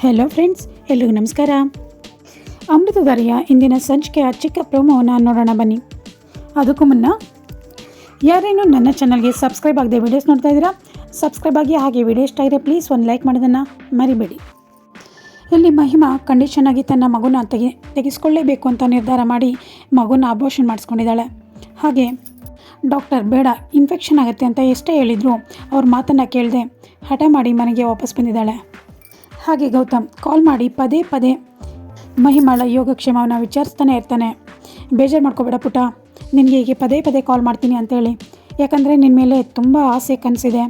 Hello friends, ಎಲ್ರಿಗೂ ನಮಸ್ಕಾರ. ಅಮೃತಧಾರೆಯ ಇಂದಿನ ಸಂಚಿಕೆಯ ಚಿಕ್ಕ ಪ್ರೋಮೋವನ್ನು ನೋಡೋಣ ಬನ್ನಿ. ಅದಕ್ಕೂ ಮುನ್ನ ಯಾರೇನು ನನ್ನ ಚಾನಲ್ಗೆ ಸಬ್ಸ್ಕ್ರೈಬ್ ಆಗದೆ ವೀಡಿಯೋಸ್ ನೋಡ್ತಾ ಇದ್ದೀರಾ, ಸಬ್ಸ್ಕ್ರೈಬ್ ಆಗಿ. ಹಾಗೆ ವಿಡಿಯೋ ಇಷ್ಟ ಆದರೆ ಪ್ಲೀಸ್ ಒಂದು ಲೈಕ್ ಮಾಡೋದನ್ನು ಮರಿಬೇಡಿ. ಇಲ್ಲಿ ಮಹಿಮಾ ಕಂಡೀಷನ್ ಆಗಿ ತನ್ನ ಮಗುನ ತೆಗೆಸ್ಕೊಳ್ಳೇಬೇಕು ಅಂತ ನಿರ್ಧಾರ ಮಾಡಿ ಮಗುನ ಅಬೋರ್ಷನ್ ಮಾಡಿಸ್ಕೊಂಡಿದ್ದಾಳೆ. ಹಾಗೆ ಡಾಕ್ಟರ್ ಬೇಡ, ಇನ್ಫೆಕ್ಷನ್ ಆಗುತ್ತೆ ಅಂತ ಎಷ್ಟೇ ಹೇಳಿದ್ರು ಅವ್ರ ಮಾತನ್ನು ಕೇಳದೆ ಹಠ ಮಾಡಿ ಮನೆಗೆ ವಾಪಸ್ ಬಂದಿದ್ದಾಳೆ. ಹಾಗೆ ಗೌತಮ್ ಕಾಲ್ ಮಾಡಿ ಪದೇ ಪದೇ ಮಹಿಮಾಳ ಯೋಗಕ್ಷೇಮವನ್ನು ವಿಚಾರಿಸ್ತಾನೆ ಇರ್ತಾನೆ. ಬೇಜಾರು ಮಾಡ್ಕೋಬೇಡ ಪುಟ, ನಿನಗೆ ಹೀಗೆ ಪದೇ ಪದೇ ಕಾಲ್ ಮಾಡ್ತೀನಿ ಅಂತೇಳಿ, ಯಾಕಂದರೆ ನಿನ್ನ ಮೇಲೆ ತುಂಬ ಆಸೆ ಕನಸಿದೆ.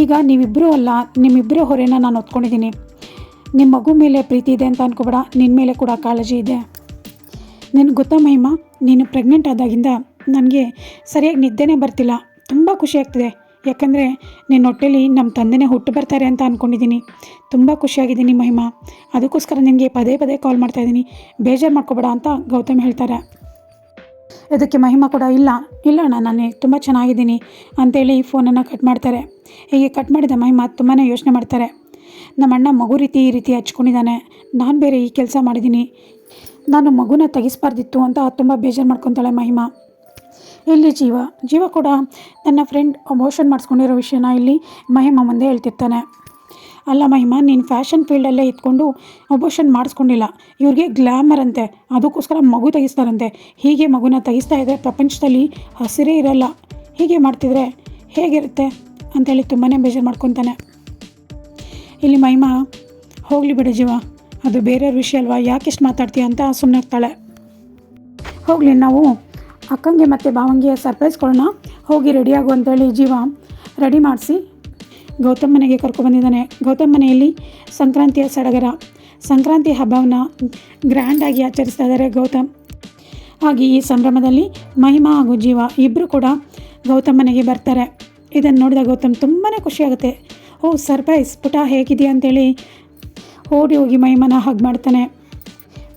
ಈಗ ನಿಮ್ಮಿಬ್ಬರ ಹೊರೆನ ನಾನು ಹೊತ್ಕೊಂಡಿದ್ದೀನಿ. ನಿಮ್ಮ ಮಗು ಮೇಲೆ ಪ್ರೀತಿ ಇದೆ ಅಂತ ಅನ್ಕೋಬೇಡ, ನಿನ್ನ ಮೇಲೆ ಕೂಡ ಕಾಳಜಿ ಇದೆ. ನಿನಗೆ ಗೊತ್ತಾ ಮಹಿಮಾ, ನೀನು ಪ್ರೆಗ್ನೆಂಟ್ ಆದಾಗಿಂದ ನನಗೆ ಸರಿಯಾಗಿ ನಿದ್ದೆನೇ ಬರ್ತಿಲ್ಲ. ತುಂಬ ಖುಷಿಯಾಗ್ತಿದೆ, ಯಾಕಂದರೆ ನಿನ್ನ ಹೊಟ್ಟೆಲಿ ನಮ್ಮ ತಂದೆನೇ ಹುಟ್ಟು ಬರ್ತಾರೆ ಅಂತ ಅಂದ್ಕೊಂಡಿದ್ದೀನಿ. ತುಂಬ ಖುಷಿಯಾಗಿದ್ದೀನಿ ಮಹಿಮಾ, ಅದಕ್ಕೋಸ್ಕರ ನಿನಗೆ ಪದೇ ಪದೇ ಕಾಲ್ ಮಾಡ್ತಾಯಿದ್ದೀನಿ, ಬೇಜಾರು ಮಾಡ್ಕೋಬೇಡ ಅಂತ ಗೌತಮ್ ಹೇಳ್ತಾರೆ. ಇದಕ್ಕೆ ಮಹಿಮಾ ಕೂಡ ಇಲ್ಲ ಅಣ್ಣ, ನಾನು ತುಂಬ ಚೆನ್ನಾಗಿದ್ದೀನಿ ಅಂತೇಳಿ ಫೋನನ್ನು ಕಟ್ ಮಾಡ್ತಾರೆ. ಹೀಗೆ ಕಟ್ ಮಾಡಿದ ಮಹಿಮಾ ತುಂಬಾ ಯೋಚನೆ ಮಾಡ್ತಾರೆ. ನಮ್ಮ ಅಣ್ಣ ಮಗು ಈ ರೀತಿ ಹಚ್ಕೊಂಡಿದ್ದಾನೆ, ನಾನು ಬೇರೆ ಈ ಕೆಲಸ ಮಾಡಿದ್ದೀನಿ, ನಾನು ಮಗುನ ತೆಗಿಸ್ಬಾರ್ದಿತ್ತು ಅಂತ ತುಂಬ ಬೇಜಾರು ಮಾಡ್ಕೊತಾಳೆ ಮಹಿಮಾ. ಇಲ್ಲಿ ಜೀವ ಕೂಡ ತನ್ನ ಫ್ರೆಂಡ್ ಅಬೋರ್ಷನ್ ಮಾಡಿಸ್ಕೊಂಡಿರೋ ವಿಷಯನ ಇಲ್ಲಿ ಮಹಿಮಾ ಮುಂದೆ ಹೇಳ್ತಿರ್ತಾನೆ. ಅಲ್ಲ ಮಹಿಮಾ, ನೀನು ಫ್ಯಾಷನ್ ಫೀಲ್ಡಲ್ಲೇ ಇದ್ಕೊಂಡು ಅಬೋರ್ಷನ್ ಮಾಡಿಸ್ಕೊಂಡಿಲ್ಲ, ಇವ್ರಿಗೆ ಗ್ಲ್ಯಾಮರ್ ಅಂತೆ, ಅದಕ್ಕೋಸ್ಕರ ಮಗು ತೆಗಿಸ್ತಾರಂತೆ. ಹೀಗೆ ಮಗುನ ತೆಗಿಸ್ತಾ ಇದ್ದರೆ ಪ್ರಪಂಚದಲ್ಲಿ ಹಸಿರೇ ಇರಲ್ಲ, ಹೀಗೆ ಮಾಡ್ತಿದ್ರೆ ಹೇಗಿರುತ್ತೆ ಅಂತೇಳಿ ತುಂಬಾ ಬೇಜಾರು ಮಾಡ್ಕೊತಾನೆ. ಇಲ್ಲಿ ಮಹಿಮಾ, ಹೋಗಲಿ ಬಿಡು ಜೀವ, ಅದು ಬೇರೆಯವ್ರ ವಿಷಯ ಅಲ್ವಾ, ಯಾಕೆಷ್ಟು ಮಾತಾಡ್ತೀಯ ಅಂತ ಸುಮ್ಮನಾಗ್ತಾಳೆ. ಹೋಗಲಿ, ನಾವು ಅಕ್ಕಂಗೆ ಮತ್ತು ಭಾವಂಗೆ ಸರ್ಪ್ರೈಸ್ ಕೊಡೋಣ, ಹೋಗಿ ರೆಡಿಯಾಗು ಅಂತೇಳಿ ಜೀವ ರೆಡಿ ಮಾಡಿಸಿ ಗೌತಮ್ ಮನೆಗೆ ಕರ್ಕೊಬಂದಿದ್ದಾನೆ. ಗೌತಮ್ ಮನೆಯಲ್ಲಿ ಸಂಕ್ರಾಂತಿಯ ಸಡಗರ, ಸಂಕ್ರಾಂತಿ ಹಬ್ಬವನ್ನು ಗ್ರ್ಯಾಂಡಾಗಿ ಆಚರಿಸ್ತಾ ಇದ್ದಾರೆ ಗೌತಮ್. ಹಾಗೆ ಈ ಸಂಭ್ರಮದಲ್ಲಿ ಮಹಿಮಾ ಹಾಗೂ ಜೀವ ಇಬ್ಬರು ಕೂಡ ಗೌತಮ್ ಮನೆಗೆ ಬರ್ತಾರೆ. ಇದನ್ನು ನೋಡಿದ ಗೌತಮ್ ತುಂಬಾ ಖುಷಿಯಾಗುತ್ತೆ. ಓ ಸರ್ಪ್ರೈಸ್ ಪುಟ, ಹೇಗಿದೆಯಾ ಅಂತೇಳಿ ಓಡಿ ಹೋಗಿ ಮಹಿಮಾನ ಹಗ್ ಮಾಡ್ತಾನೆ.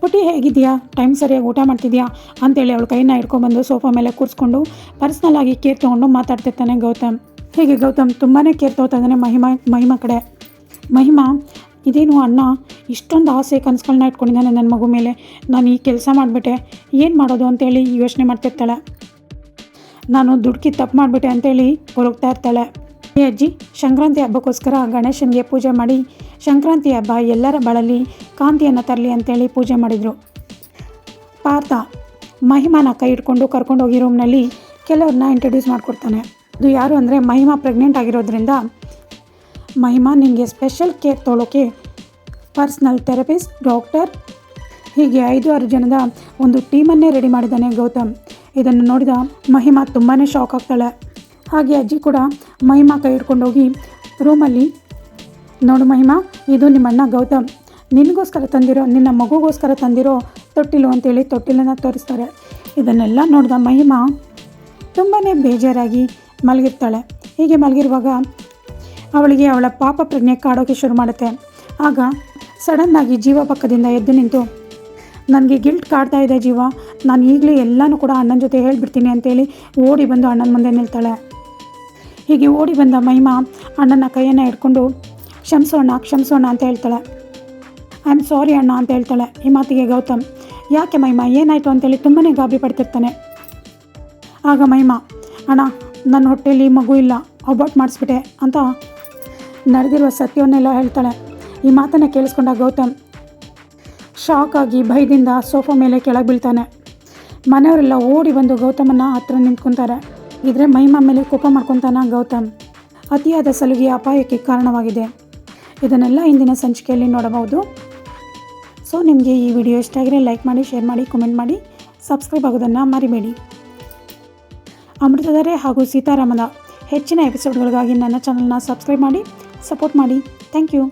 ಪುಟಿ ಹೇಗಿದೆಯಾ, ಟೈಮ್ ಸರಿಯಾಗಿ ಊಟ ಮಾಡ್ತಿದ್ಯಾ ಅಂತೇಳಿ ಅವಳ ಕೈನ ಹಿಡ್ಕೊಂಡ್ಬಂದು ಸೋಫಾ ಮೇಲೆ ಕೂರಿಸ್ಕೊಂಡು ಪರ್ಸ್ನಲ್ ಆಗಿ ಕೇರ್ ತೊಗೊಂಡು ಮಾತಾಡ್ತಿರ್ತಾನೆ ಗೌತಮ್. ಹೀಗೆ ಗೌತಮ್ ತುಂಬಾ ಕೇರ್ ತೊಗೋತಾ ಇದ್ದಾನೆ ಮಹಿಮಾ ಕಡೆ. ಮಹಿಮಾ, ಇದೇನು ಅಣ್ಣ ಇಷ್ಟೊಂದು ಆಸೆ ಕನಸುಗಳನ್ನ ಇಟ್ಕೊಂಡಿದ್ದಾನೆ ನನ್ನ ಮಗು ಮೇಲೆ, ನಾನು ಈ ಕೆಲಸ ಮಾಡಿಬಿಟ್ಟೆ, ಏನು ಮಾಡೋದು ಅಂತೇಳಿ ಯೋಚನೆ ಮಾಡ್ತಿರ್ತಾಳೆ. ನಾನು ದುಡ್ಕಿ ತಪ್ಪು ಮಾಡಿಬಿಟ್ಟೆ ಅಂತೇಳಿ ಹೊರಗ್ತಾ ಇರ್ತಾಳೆ. ಈ ಅಜ್ಜಿ ಸಂಕ್ರಾಂತಿ ಹಬ್ಬಕ್ಕೋಸ್ಕರ ಗಣೇಶನಿಗೆ ಪೂಜೆ ಮಾಡಿ, ಸಂಕ್ರಾಂತಿ ಹಬ್ಬ ಎಲ್ಲರ ಬಾಳಲ್ಲಿ ಕಾಂತಿಯನ್ನು ತರಲಿ ಅಂತೇಳಿ ಪೂಜೆ ಮಾಡಿದರು. ಪಾರ್ಥ ಮಹಿಮಾನ ಕೈ ಹಿಡ್ಕೊಂಡು ಕರ್ಕೊಂಡೋಗಿ ರೂಮ್ನಲ್ಲಿ ಕೆಲವ್ರನ್ನ ಇಂಟ್ರೊಡ್ಯೂಸ್ ಮಾಡಿಕೊಡ್ತಾನೆ. ಅದು ಯಾರು ಅಂದರೆ ಮಹಿಮಾ ಪ್ರೆಗ್ನೆಂಟ್ ಆಗಿರೋದ್ರಿಂದ ಮಹಿಮಾ ನಿನಗೆ ಸ್ಪೆಷಲ್ ಕೇರ್ ತೊಗೊಳೋಕ್ಕೆ ಪರ್ಸ್ನಲ್ ಥೆರಪಿಸ್ಟ್, ಡಾಕ್ಟರ್, ಹೀಗೆ 5-6 ಜನದ ಒಂದು ಟೀಮನ್ನೇ ರೆಡಿ ಮಾಡಿದ್ದಾನೆ ಗೌತಮ್. ಇದನ್ನು ನೋಡಿದ ಮಹಿಮಾ ತುಂಬಾ ಶಾಕ್ ಆಗ್ತಾಳೆ. ಹಾಗೆ ಅಜ್ಜಿ ಕೂಡ ಮಹಿಮಾ ಕೈ ಹಿಡ್ಕೊಂಡೋಗಿ ರೂಮಲ್ಲಿ, ನೋಡು ಮಹಿಮಾ, ಇದು ನಿಮ್ಮ ಅಣ್ಣ ಗೌತಮ್ ನಿನಗೋಸ್ಕರ ತಂದಿರೋ, ನಿನ್ನ ಮಗುಗೋಸ್ಕರ ತಂದಿರೋ ತೊಟ್ಟಿಲು ಅಂತೇಳಿ ತೊಟ್ಟಿಲನ್ನು ತೋರಿಸ್ತಾರೆ. ಇದನ್ನೆಲ್ಲ ನೋಡಿದ ಮಹಿಮಾ ತುಂಬಾ ಬೇಜಾರಾಗಿ ಮಲಗಿರ್ತಾಳೆ. ಹೀಗೆ ಮಲಗಿರುವಾಗ ಅವಳಿಗೆ ಅವಳ ಪಾಪ ಪ್ರಜ್ಞೆ ಕಾಡೋಕ್ಕೆ ಶುರು ಮಾಡುತ್ತೆ. ಆಗ ಸಡನ್ನಾಗಿ ಜೀವ ಪಕ್ಕದಿಂದ ಎದ್ದು ನಿಂತು, ನನಗೆ ಗಿಲ್ಟ್ ಕಾಡ್ತಾ ಇದೆ ಜೀವ, ನಾನು ಈಗಲೇ ಎಲ್ಲನೂ ಕೂಡ ಅಣ್ಣನ ಜೊತೆ ಹೇಳ್ಬಿಡ್ತೀನಿ ಅಂತೇಳಿ ಓಡಿ ಬಂದು ಅಣ್ಣನ ಮುಂದೆ ನಿಲ್ತಾಳೆ. ಹೀಗೆ ಓಡಿ ಬಂದ ಮಹಿಮಾ ಅಣ್ಣನ ಕೈಯನ್ನು ಹಿಡ್ಕೊಂಡು ಕ್ಷಮಿಸೋಣ ಅಂತ ಹೇಳ್ತಾಳೆ. ಐ ಆಮ್ ಸಾರಿ ಅಣ್ಣ ಅಂತ ಹೇಳ್ತಾಳೆ. ಈ ಮಾತಿಗೆ ಗೌತಮ್, ಯಾಕೆ ಮಹಿಮಾ, ಏನಾಯಿತು ಅಂತೇಳಿ ತುಂಬಾ ಗಾಬರಿ ಪಡ್ತಿರ್ತಾನೆ. ಆಗ ಮಹಿಮಾ, ಅಣ್ಣ ನನ್ನ ಹೊಟ್ಟೆಯಲ್ಲಿ ಮಗು ಇಲ್ಲ, ಅಬಾರ್ಟ್ ಮಾಡಿಸ್ಬಿಟ್ಟೆ ಅಂತ ನಡೆದಿರುವ ಸತ್ಯವನ್ನೆಲ್ಲ ಹೇಳ್ತಾಳೆ. ಈ ಮಾತನ್ನು ಕೇಳಿಸ್ಕೊಂಡ ಗೌತಮ್ ಶಾಕ್ ಆಗಿ ಭಯದಿಂದ ಸೋಫಾ ಮೇಲೆ ಕೆಳಗೆ ಬೀಳ್ತಾನೆ. ಮನೆಯವರೆಲ್ಲ ಓಡಿ ಬಂದು ಗೌತಮನ್ನು ಹತ್ರ ನಿಂತ್ಕೊತಾರೆ. ಇದ್ರೆ ಮಹಿಮಾ ಮೇಲೆ ಕೋಪ ಮಾಡ್ಕೊತಾನ ಗೌತಮ್. ಅತಿಯಾದ ಸಲುಗೆ ಅಪಾಯಕ್ಕೆ ಕಾರಣವಾಗಿದೆ. ಇದನ್ನೆಲ್ಲ ಇಂದಿನ ಸಂಚಿಕೆಯಲ್ಲಿ ನೋಡಬಹುದು. ಸೊ ನಿಮಗೆ ಈ ವಿಡಿಯೋ ಇಷ್ಟ ಆಗಿದ್ರೆ ಲೈಕ್ ಮಾಡಿ, ಶೇರ್ ಮಾಡಿ, ಕಮೆಂಟ್ ಮಾಡಿ, ಸಬ್ಸ್ಕ್ರೈಬ್ ಆಗೋದನ್ನು ಮರಿಬೇಡಿ. ಅಮೃತಧಾರೆ ಹಾಗೂ ಸೀತಾರಾಮದ ಹೆಚ್ಚಿನ ಎಪಿಸೋಡ್ಗಳಿಗಾಗಿ ನನ್ನ ಚಾನಲ್ನ ಸಬ್ಸ್ಕ್ರೈಬ್ ಮಾಡಿ, ಸಪೋರ್ಟ್ ಮಾಡಿ. Thank you.